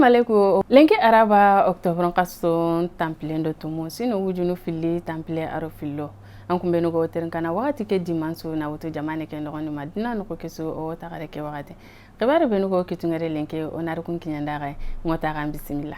Assalamu alaikum. Lenki araba octobre kaso tamplendo tumo sino wujunu fili tample aro fillo. An kumbe no go terin kana wakati ke dimanso na wuto jamane ke no madina no ko keso o tagare ke wakati. Kebare be no go kitungere lenki onar kun kinyanda ga ngota ga bismillah.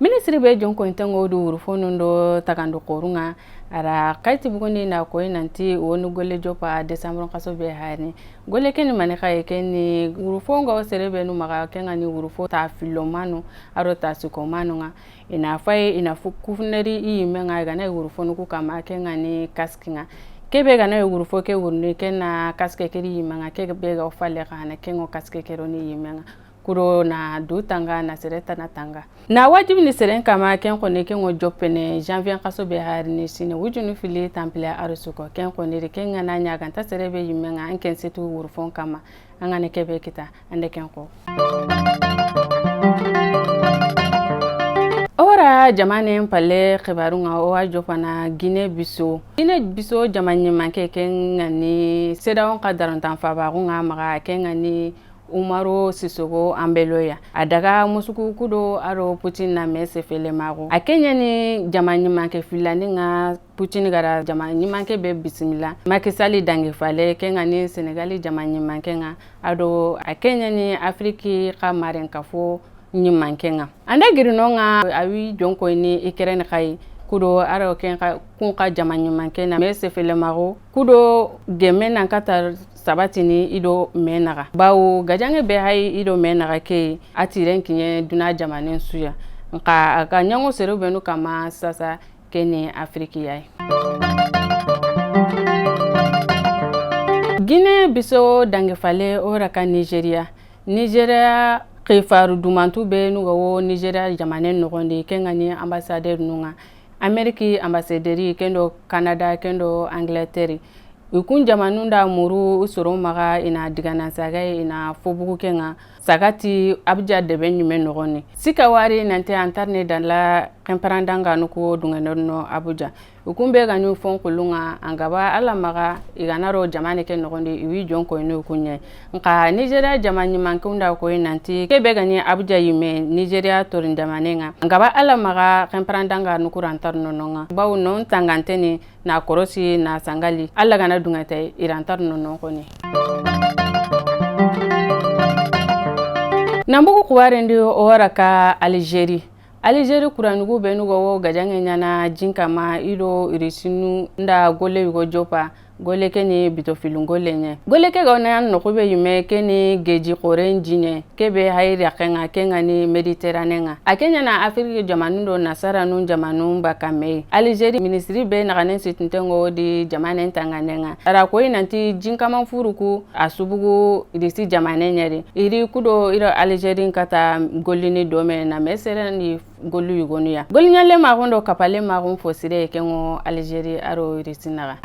Ministri be jonko intango du urfono ndo takando korunga ara kaiti bugoni na ko nanti wonu golle jopa December kaso be hani golle ken mane kay ken urfongo serebe no maga kenga ni urfo ta filomano aro ta sukomano nga ina fay ina fukufuneri i menga ga na urfono ku kama kenga ni kaskinga kebe ga na urfo ke wurni ken na kaske keri menga ke be ga falle kana kengo kaske keroni menga kuro na dutanga na sereta na tanga na wajibi ni seren kama ken ko ne ken o jopene janvier kaso be har ni sine wujunu fili temple arusuko ken ko ne ken na nya ganta serebe yimenga an ken setu wurfon kama an ne kebe kita ande ken ko ora jamane palle khibarunga o ajopana Guinée Bissau jamane manke ken ngani sedawon qadaran tan fa ba nga maga ken ngani Umaro Sisoko Ambeloya adaga musuku kudo aro Putin na mese fele mago akenya ni jamani manke filani nga Putin gara jamani manke be bismillah Macky Sall dangi fale kenga ni Senegali jamani manke nga ado akenya ni Afriki kamaren kafo ni manke nga anda girino nga awi jonko ni Ukraine kai kudo aro kenga kunka jamani manke na mese fele mago kudo gemena kata sabatini ido menaga bawo gajange be hay ido menaga ke atiren kinye duna jamanen suya nka aka nyango serubenu kama sasa kene Afriki yai Guinée Bissau dangefale ora ka Nigeria khifaru dumantu be nugo Nigeria jamanen nogonde kengani ambassadeur nunga Ameriki ambassadeur kendo Canada kendo Angleterre ukun jamanunda muru usoro maga ina digana saga ina fobugu kenga sagati abja de ben nyume nogoni sika wari nante antarne dan la kemparandanga nuko dunganorno abuja ukumbe ganyu fonkulunga angaba ala maga iganaro jamane ken nogondi iwi jonko ino kunye nka Nigeria jamani mankunda ko nanti kebe gani abuja yime Nigeria torin jamanenga angaba ala maga kemparandanga nuko rantarno nonga bawo non tanganteni na korosi na sangali alla gana dungate irantarno nokoni Nambuku kuwarendi ora ka Algerie kuranugu benugo gajange nyana jinkama ido irisinu nda gole yugo jopa gole keni bitofilungole nye gole ke gona nokube yume keni geji korenjine kebe hayri akenga kenga ni Mediterranea akenya na Afrika jamanundo nasara nun jamanu bakame Algerie ministry be nagane sitintengo di jamane tanganenga ara ko inanti jinkama furuku asubugu idisi jamane nyeri iri kudo iro Algerie kata golini dome na mesere ni golu yugonia golinyale magondo kapale magon fosire kengo Algerie aro irisinaga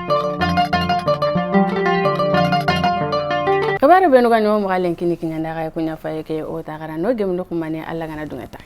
kabare beno ganyo mo galen kini kinyanda ga kunya faye ke o tagara no gemno kumane alla gana dungeta